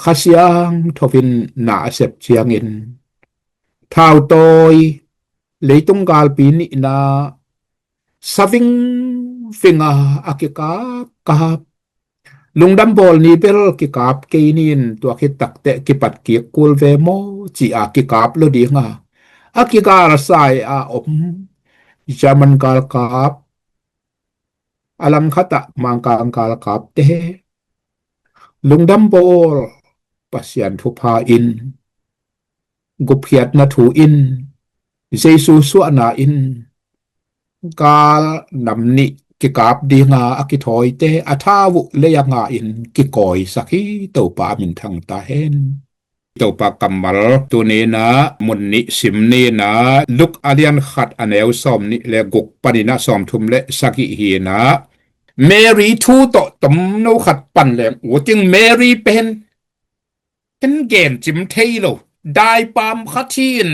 khá xiang thọ vin nã sẹp chiang in thao tôi lấy tung gal pin na saving finga akika kahap lungdam bol ni bel ki kap ke nin to ki takte ki pat ki kul ve mo chi a ki kap lo di nga akika rasai a om jaman kal kap alang khata mangka angkal kap te lungdam bol pasian thu pa in gupiat na thu in jesu su na in kal namni ki kap di nga akithoi te athawu le ya nga in ki koi sakhi to pa min thang ta hen to pa kamal tu ni na mun ni sim ni na luk alian khat aneu som ni le guk panina som thum le saki hi na Mary thu to tom no khat pan le wo ting Mary pen ken gen chim thei lo dai pam khatin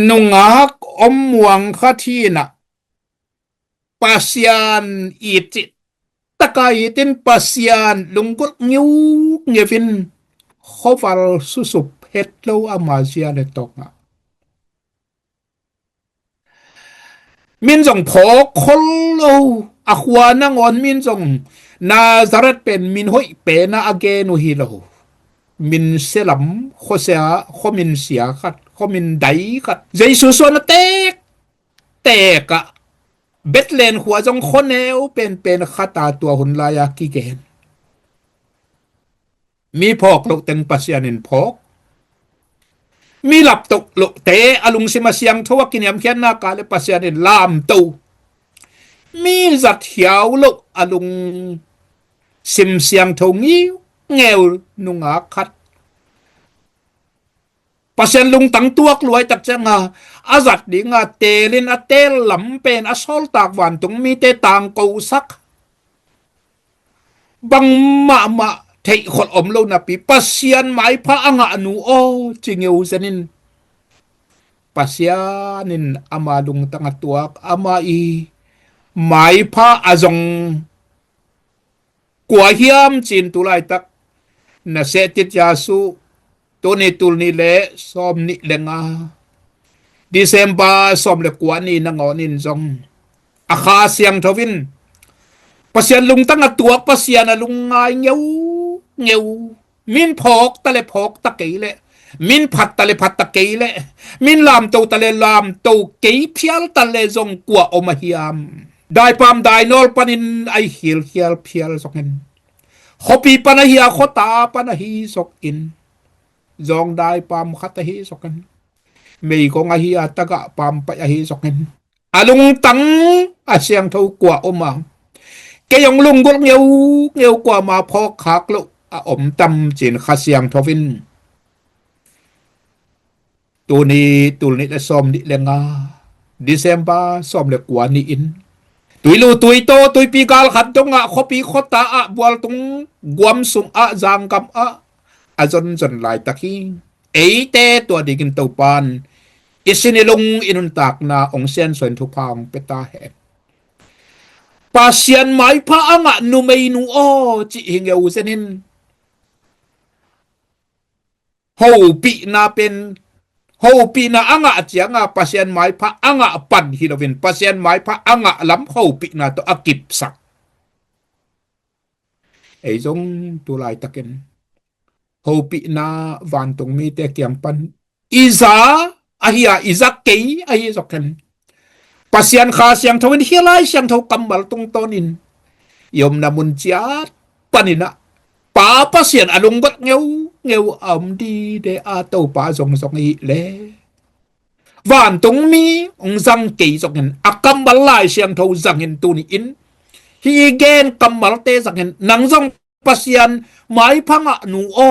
nungak om muang khatina pasian iti takaitin pasian lungkot ngiu ngevin khoval susup hetlo amazia netok nga min jong phok khollo akhwa na ngon min jong Nazareth pen min hoi pe na agenu hi lo min selam khosea khomin sia khat khomin dai khat Jesus so na tek tek Bethlehem huwa jong khoneu pen khata tua hun laya ki gen mi phok lok ten pasianin phok mi lap tok lok te alung simasiang thowa kiniam khian na ka le pasianin lam to mi zat hiao lok alung sim siang tho ngi ngeu nunga khat pasian lung tang tuak luai tak changa azat dinga telin atel lam pen asol tak wan tung mi te tang ko sak bang ma thei khol om lo na pi pasian mai pha anga nu o chingeu zanin pasianin ama lung tang tuak ama i mai pha azong kwa hiam chin tulai tak na setit yasu to ni tul ni le som ni lenga December som le kwa ni na ngonin zong akha siang thovin pasian lung tang atua pasian alung ngai ngeu min phok tale phok ta keile min phat tale phat ta keile min lam to tale lam to ke phial tale zong kwa omahiam dai pam dai nol panin ai hil hial phial soken hopi panahia khota panahi sok in zong dai pam khata hi soken mei ko nga hi ataga pam pa hi soken alung tang asyang tho kwa oma cái ông lung gol nghêu qua mà phò khạc lộ ổm tâm trên khá xiang thọ vin tu ni đã xóm đi lên nga December xóm le qua ni in tui lu tui to tui pi gal khat dong nga khopi khota a bual tung guam sung a jang kam a zon zon lai takhi ei te to digin to pan isinilong inun tak na ong sen soin thu phang peta he pasian mai pha anga nu mei nu o chi hingeu zenin ho pi na pen ho pi na anga chianga pasian mai pha anga pan hilovin pasian mai pha anga lam ho pi na to akip sak ei jong tu lai taken ho pi na van tung mi te kiam pan iza ahia iza kei ahi zoken pasian kha siang thawin hilai siang thaw kamal tung tonin yom namun chiat panina pa pasian alung got ngeu am di de a to pa zong zong i le van tung mi ong zang ke zong hen akam balai siang thaw zang hen tu ni in hi gen kamal te zang hen nang zong pasian mai phanga nu o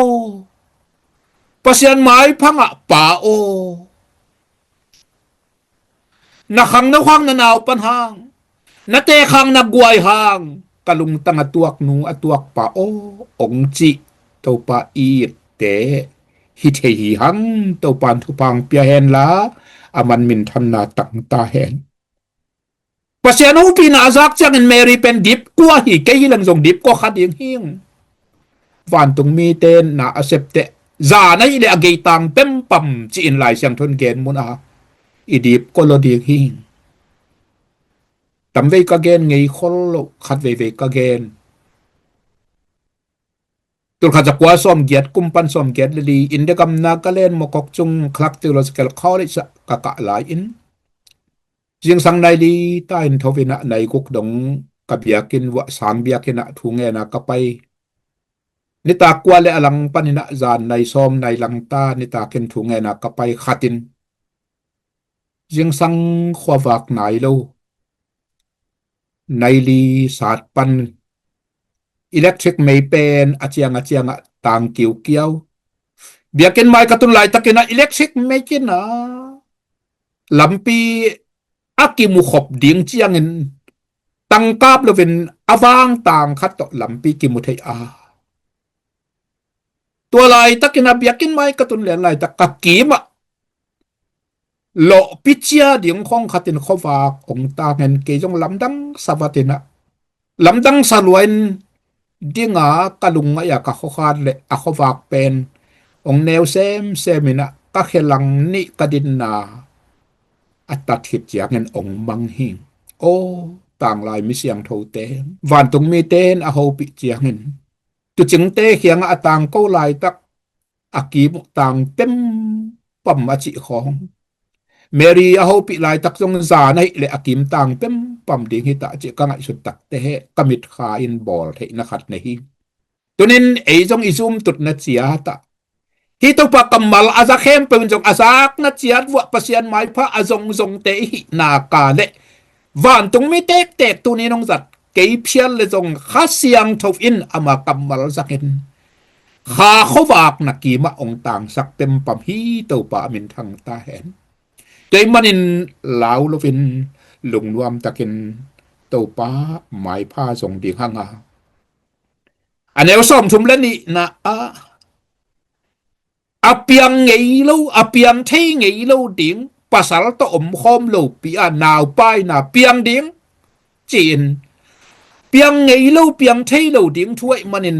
pasian mai phanga pa o na khang na khang na naw pan hang na te khang na guai hang kalung tang atuak nu atuak pa o ong chi to pa i te hi the hi hang to pan thu pang pia hen la aman min tham na tang ta hen pasian u pi na zak chang in Mary pen dip kwa hi ke lang jong dip ko khat ding hing วันตรงมีเต้นน่าเสพเตะจาในเลอเกตังเป็มปั๊มจีนหลายเสียงทนเกณฑ์มุนอาอีดีบก็ลดีหิงตั้มเวกเกนไงคนลขัดเวกเกนตุลขัดจักว่าซ้อมเกียรติกุมปันซ้อมเกียรติลีอินเดียกำนักเล่นมกจุงคลักติโลสเกลเขาเลยจะกะกะหลายอินจิงสังในลีตาอินทวินะในกุกดงกับยากินวะสามยากินะทุงเงนะกับไปนิตากว่าเลอลังปันินะจานในซ้อมในลังตานิตากินทุงเงนะกับไปขัดินจิงสังขวากไหนโลในลีศาสตร์ปันอิเล็กทริกไม่เป็นอาเจียงต่างเกี่ยวเบียกินไม้กระตุนไหลตะกินะอิเล็กทริกไม่กินนะลำปีอากิมุขบดิ่งเจียงเงินตังกาบเลวินอวางต่างขัดต่อลำปีกิมุเทียตัวไหลตะกินะเบียกินไม้กระตุนเหลือไหลตะกักกีมะโลปิเชียดิ่งของขัดินข้อฝากองตาเงินเกยงลำดังสวัสดินะลำดังสลวนดิ่งกะลุงอยากะข้อขาดเลยอะข้อฝากเป็นองแนวเซมินะกะเขลังนิกะดินนาอัตตัดหิดจากเงินองบังหิงโอ้ต่างลายมิเสียงโทเตมวันตรงมีเตนอาโฮปิจากเงินจุดจึงเตเขียงอต่างเก้าลายตักอากีมุต่างเต็มปั๊มอจิของเมรีอาโฮปิลายตักจงซาในเลอากิมต่างเต็มปั๊มดิ่งหิตาจิกังไอสุดตักเตะกมิดขาอินบอลเทนักขัดในหิตัวนี้ไอจงอิซุมตุดนัดเสียตะ Hito pa kamal azakem penjong azak na tiyan wa pasyan mai pa azong zong te hi na kale van tung mi tek tu ni nong zat kei phial le zong khasiang thof in ama kamal zakin kha khowak na ki ma ong tang sak tem pam hi to pa min thang ta hen toy manin law lovin lung nuam takin to pa mai pa zong ding hanga anel som thum le ni na a apiang ngei lo apiang thei ngei lo ding pasal to khom lo pia nào pai na piang ding chin piang ngei lo piang thei lo ding thuai manin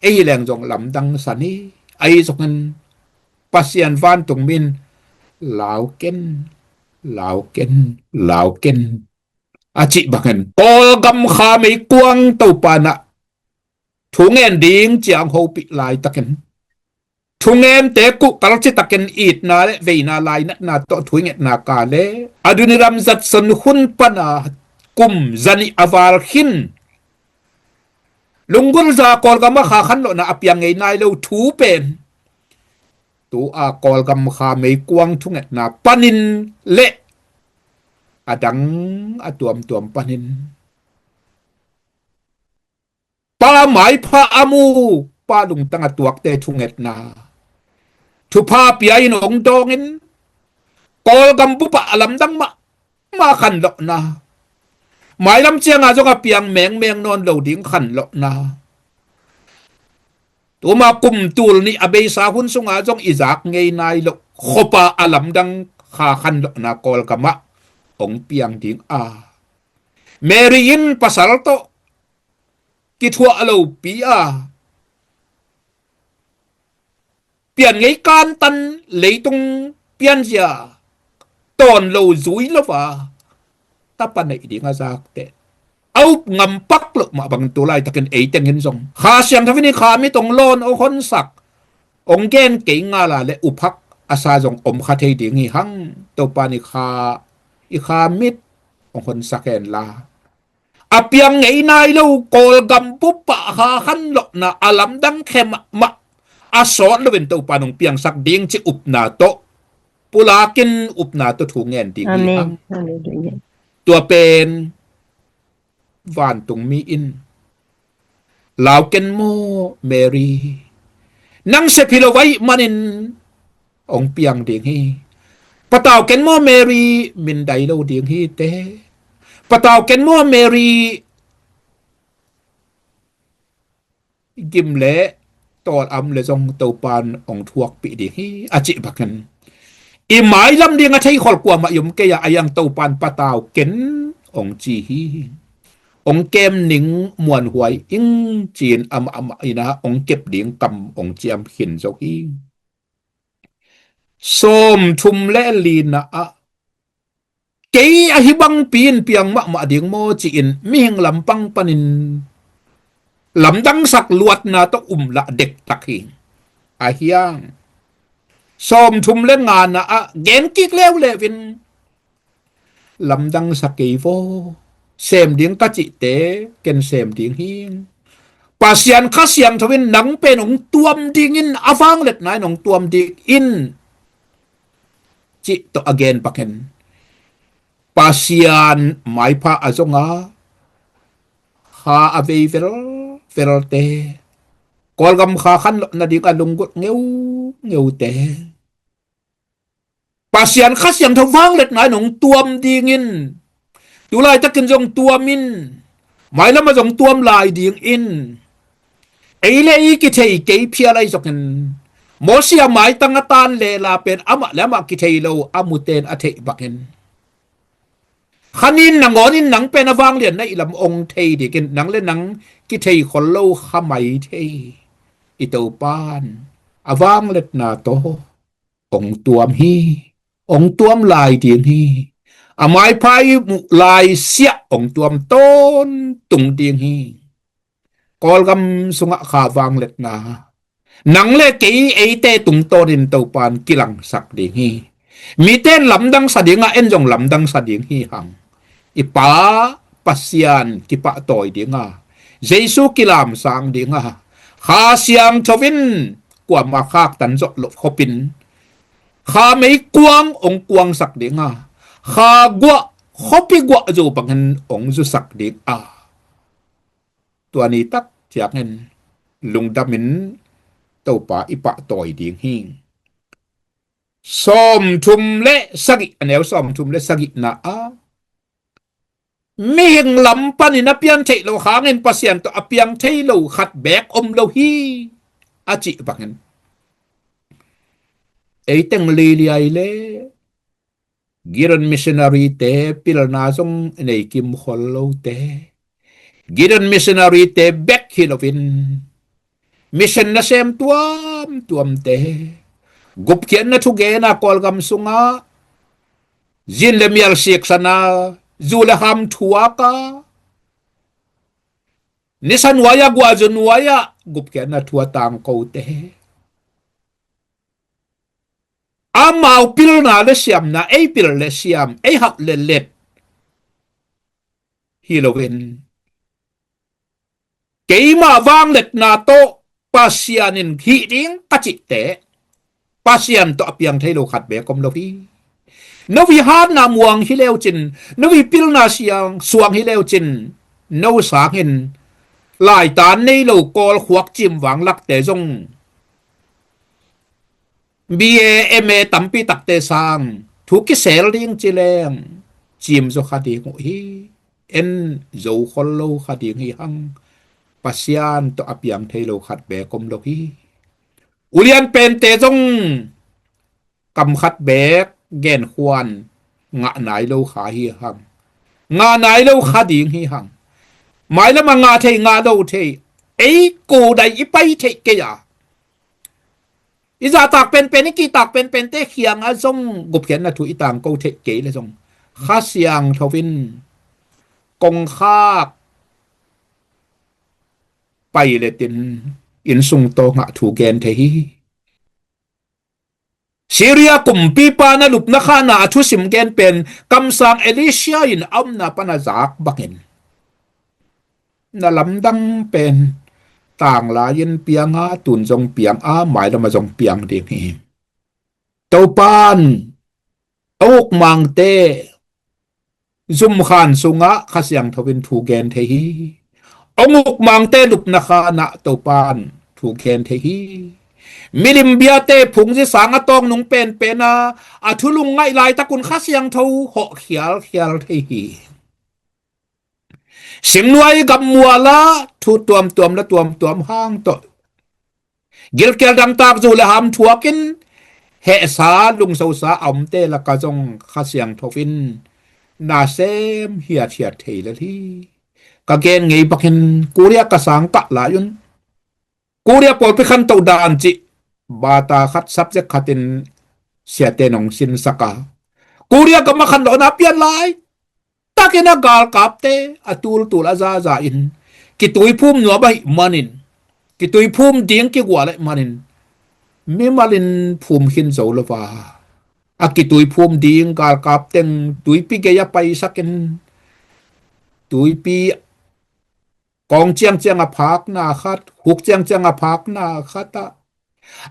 ei leng jong lam dang sani ai jong pasian van tung min lao ken achi bakan pol gam kha mei kuang to pa na thu ngen ding chiang ho pi lai taken thung em te ku kal chi taken it na le ve na lai na to thuing et na ka le aduni ram zat san hun pana kum zani aval hin lungul za kol gam kha khan lo na apyang ngei nai lo thu pen tu a kol gam kha mei kuang thung et na panin le adang atuam panin pa mai pha amu pa lung tang atuak te thung et na thu pa pia in ong dong in kol gam bu pa alam dang ma khan lo na mai lam chiang a jong a piang meng non lo ding khan lo na tu ma kum tul ni abe sa hun sunga jong izak ngei nai lo khopa alam dang kha khan lo na kol gama ong piang ding a mary in pasal to ki thua alo pia pian ngei kan tan leitung pian ja ton lo zui lo wa ta pa nei ding a zak te au ngam pak lo ma bang tu lai taken ei teng hin song kha siam thavini kha mi tong lon o hon sak ong gen ke nga la le uphak asa jong om kha thei ding hi hang to pa ni kha i kha mit ong hon saken la apiang ngei nai lo kol gam pu pa ha khan lo na alam dang khem ma asot lo ben to panong piang sak ding chi upna to pulakin upna to thu ngen ding Amen. Hallelujah. ตัวเป็นวานตุงมีอินลาวเกนโมเมรีนังเซพิโลไว้มันินองเปียงเดียงฮีปะตาวเกนโมเมรีมินไดโลเดียงฮีเตปะตาวเกนโมเมรีกิมเละตอดอำเลจงเตาปานองทวกปีเดียงฮีอาจิบักันอีหมายลำเดียงอาชัยขอลกว่ามายุมเกียอายังเตาปานปะตาวเกนองจีฮี ông kem nính muôn hoài in chín ina ông kẹp điện cầm ông chiam hin dọc hi som thum le lina a cái hi bang pin piang ma ding mo chi in mi hing lampang panin lamdang sak luat na to la dek takhi a hiang som thum le nga na a gen kik lew levin lamdang sakei vo xem ding ta chi te ken xem ding hiang pasian khasiang thawin nang pen ong tuam ding in avang let nai nong tuam ding in chi to again paken pasian mai pa azonga ha avei ver te kolgam kha khan na di ka lungut ngeu ngeu te pasian khasiang thawang let nai nong tuam ding in tu lai takin jong tuamin mai lama jong tuam lai ding in eile I ki thei ke phia lai zokin mosia mai tangatan le la pen ama lama ki thei lo amuten a thei bakin khanin nangonin nang pen awang lian na ilam ong thei di kin nang le nang ki thei khol lo khamai thei ito pan awang let na to ong tuam hi ong tuam lai ding hi amai pai mu lai sia ong tuam ton tung ding hi kolgam sunga kha wang let na nang le ke ei te tung torin to pan kilang sak ding hi mi ten lamdang sa dinga en jong lamdang sa ding hi hang ipa pasian kipa toy dinga jesu kilam sang dinga kha siang thovin kwa ma khak tan zo lo khopin kha mei kuang ong kuang sak dinga kha gwa khopi gwa zo pangan ong zu sak ding a tuani tak chiangin lungdamin to pa ipa toy ding hing som thum le sagi anel som thum le sagi na a mi hing lam pan in apiang thei lo hangin pasian to apiang thei lo khat bek om lo hi achi bangin ei teng li li ai le giron missionary te pil na song nei kim khol lo te giron missionary te bek hilovin mission na sem tuam tuam te gup kian na thuge na kolgam sunga zin le mial sik sana zula ham thuaka nisan waya gwa jun waya gup kian na thua tang ko te amau pil na le siam na ei pil le siam ei hap le let hilovin keima wang let na to pasianin hi ding kachi te pasian to apiang thei lo khat be kom lo hi no vi han na muang hi leo chin no vi pil na siang suang hi leo chin no sang hin lai tan nei lo kol khuak chim wang lak te jong BA tampi tak te sang thu ki sel ding chileng chim zo khadi ko hi en zo khol lo khadi hi hang pasian to apiang thei lo khat be kom lo hi ulian pen te jong cầm khát bé gen khoan ngã nái lâu khá hi hằng ngã nái lâu khá điên hi hằng mãi là mà ngã thầy ngã lâu thầy ấy cổ đại ý bay thầy kia à ý ra tạc pen ý tạc pen te khiang á dông gục hiện là tụi tàng câu thầy kế là dông khá xiang thâu vin công khắc bay lệ tin in sung to ngã thủ gen thầy Syria kumpi pa na lup na khana athu sim gen pen kamsang Elisha in am na panazak bakin na lamdang pen tang la yin pianga tun jong piang a mai la ma jong piang ding hi to pan ok mang te zum khan sunga khasyang thawin thu gen the hi onguk mang te lup na khana to pan thu gen the hi milim biate phung ji sanga tong nung pen pena athulung ngai lai takun khasyang tho ho khial thei hi simnuai gam muala thu tuam la tuam hang to gil kel dam tak zu le ham thuakin he sa lung so sa om te la ka jong khasyang thofin na sem hiat thei la hi kagen ngei bakin Korea kasang ka la yun Korea pol pe khan to dan chi bata khat subject khatin siate nong sin saka Korea ka makhan lo na pian lai takina gal kapte atul tul aza za in kitui phum no bai manin kitui phum ding ki gwale manin mi malin phum hin zo lo wa akitui phum ding gal kapteng tui pi ge ya pai sakin tui pi kong chiang chiang a phak na khat huk chiang chiang a phak na khata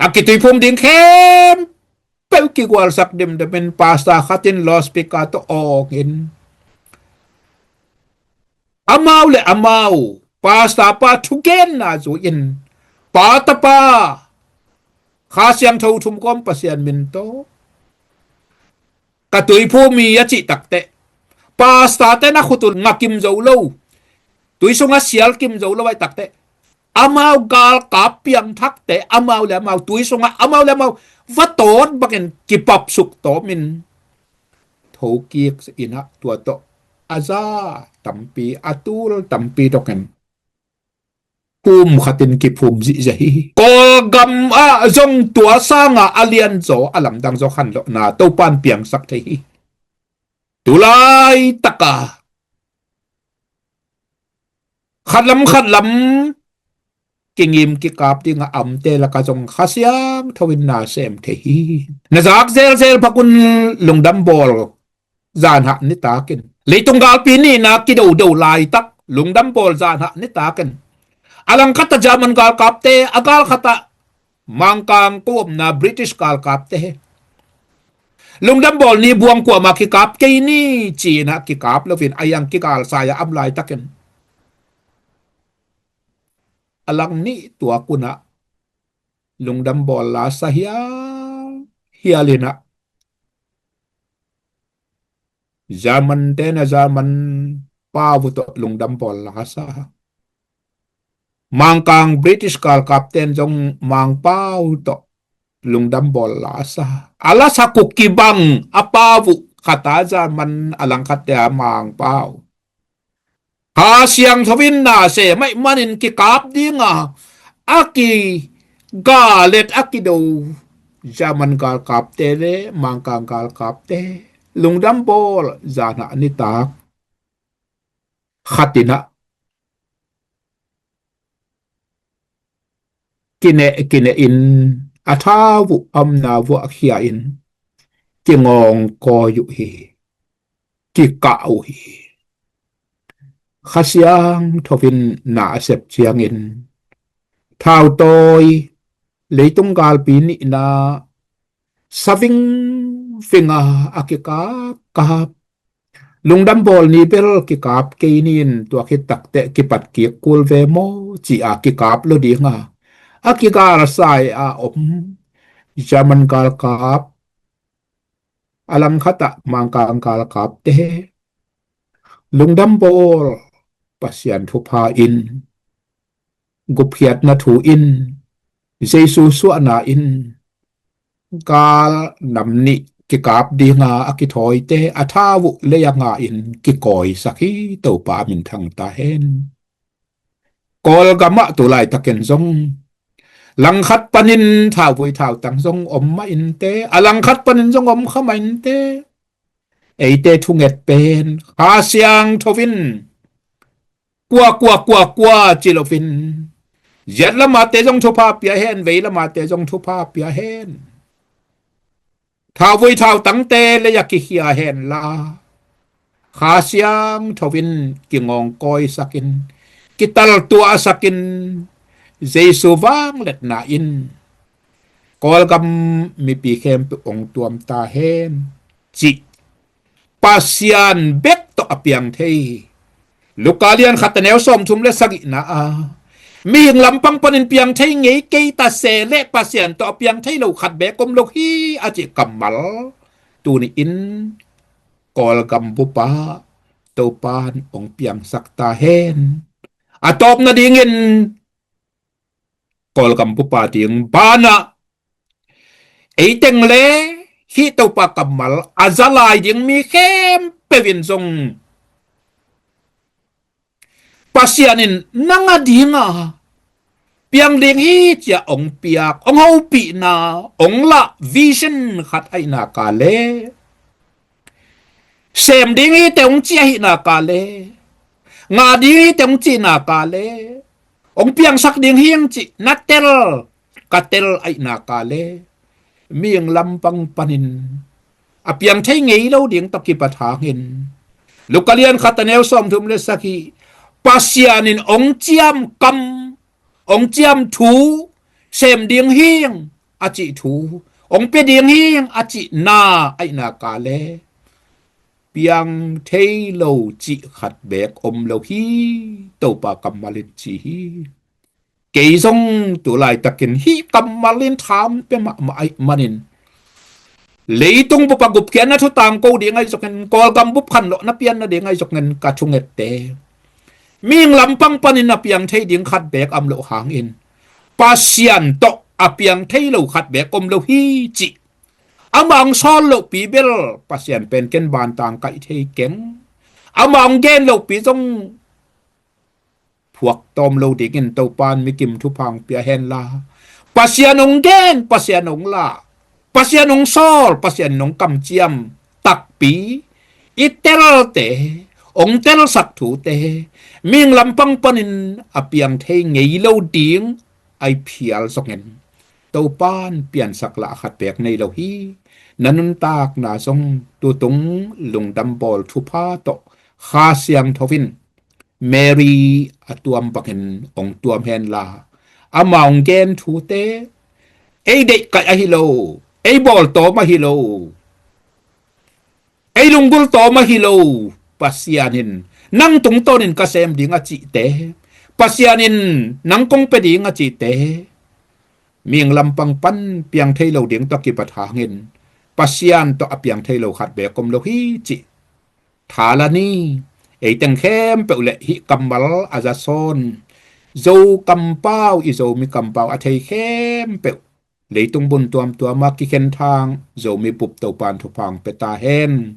akitui phum ding khem pel ki gwal sak dim de men pasta khatin los pi ka to ong in amau le amau pasta pa thugen na zo in pa ta pa kha siang thâu thum kom pasian min to ka tui phu mi ya chi takte pasta te na khutul ngakim zo lo tui sunga sial kim zo lo vai takte amau gal kap piang thakte amau le amau tui sunga amau le amau vatot baken kipap suk to min tho kiek ina tua to aza tampi atul tampi token pum khatin ki phum ji jahi kol gam a zong tua sanga alian zo alam dang zo khan lo na to pan piang sak thei tulai taka khatlam kingim ki kap ti nga am te la ka zong khasyang thawin na sem thei na zak zel pakun lungdam bol zan ha ni takin leitung gal pi ni na ki do lai tak lungdam bol zan ha ni takin alang kata German gal kapte agal kata mangkang kuom na British gal kapte lungdam bol ni buang kwa ma ki kap ke ni China ki kap lovin ayang ki gal saya ablai takin alang ni tua kuna lungdam bol la sahya hialina zaman tena zaman pavuto lungdam bol la sa mangkang British kal kapten jong mang pau to lungdam bol la sa ala sa kukibang apavu kata zaman alang katya mang pau ha siang thawin na se mai manin ki kap dinga aki galet aki do zaman kal kapte le mangkang kal kapte lungdam bol zana ni tak khatina kine in athavu amna vu akhia in ki ngong ko yu hi ki kau hi khasiang thovin na sep chiang in thao tôi leitung gal pi ni na saving finga akika ka lungdam bol ni bel ki kap ke nin tua ki takte ki pat ki kul ve mo chi a ki kap lo di nga aki gar sai a om zaman gal kap alang khata mangka angkal kap te lungdam bol pasian thu pa in guphiat na thu in jesu su na in gal namni ki kap di nga aki thoi te athawu le ya nga in ki koi sakhi to pa min thang ta hen kol gama tu lai taken zong lang khat panin thao vui thao tang zong om ma in te alang khat panin zong om khama in te ei te thunget pen ha siang thovin qua chilovin yat lama te zong thupa pia hen vei lama te zong thupa pia hen thao vui thao tang te le ya ki hia hen la ha siang thovin ki ngong koi sakin kital tua sakin Jesu vang let na in kol gam mi pi khem pe ong tuam ta hen chi pasian bek to apiang thei lukalian khataneu som thum le sagi na a mi hing lampang panin piang thei ngei ke ta se le pasian to apiang thei lo khat be kom lo hi a chi kamal tu ni in kol gam bu pa to pan ong piang sak ta hen atop na dingin kol kampu pa ding bana eiteng le hi to pa kamal azalai ding mi khem pevin zong pasianin nanga dinga piang ding hi chia ong piak ong ho pi na ong la vision khat ai na ka le sem ding hi te ong chia hi na ka le nga ding hi te ong chi na ka le ong piang sak ding hiang chi natel katel ai na ka le mieng lampang panin apiang thei ngei lo ding to ki pathangin lukalian khatanel som thum le saki pasianin ong chiam kam ong chiam thu sem ding hiang achi thu ong pe ding hiang achi na ai na ka le piang thei lo chi khat bek om lo hi to pa kamalin chi hi ke song tu lai takin hi kamalin tham pe ma ai manin leitung bu pagup kian na thu tang ko di ngai soken kol gam bu khan lo na pian na di ngai soken ka chunget te ming lampang panin na piang thei ding khat bek am lo hang in pasian to apiang thei lo khat bek om lo hi chi amang sol lo pi bel pasian pen ken ban tang kai thei keng amang gen lo pi songพวกตอมโลดิกินเตาปานมีกิมทุพังเปียเฮนลาปัสยานงแกนปัสยานงลาปัสยานงซอลปัสยานงกำเจียมตักปีอิเตลเตองเตลสักถูเตมิงลำปังปนินอเปียงเทงไงโลดิงไอเพียลสกเงินเตาปานเปลี่ยนสักละขัดแปกในโลฮีนันนตากนาทรงตัวตงลงดำบอลทุพาโตคาเสียงทวินMary atuam pakin ong tuam hen la among gen thu te ei de ka ahilo ei bol to ma hilo ei lungul to ma hilo pasianin nang tung tonin ka sem ding a chi te pasianin nang kong pe ding a chi te mieng lampang pan piang thailo ding to ki pathangin pasian to apiang thailo khat be kom lo hi chi thalani ấy từng khem bẹo lệ hi cầm bal azazon dâu cầm bao y dâu mi cầm bao à thầy khem bẹo lấy tung bun tuam tuam ma ki khen thang dâu mi bụp tàu pan thu phang pe ta hen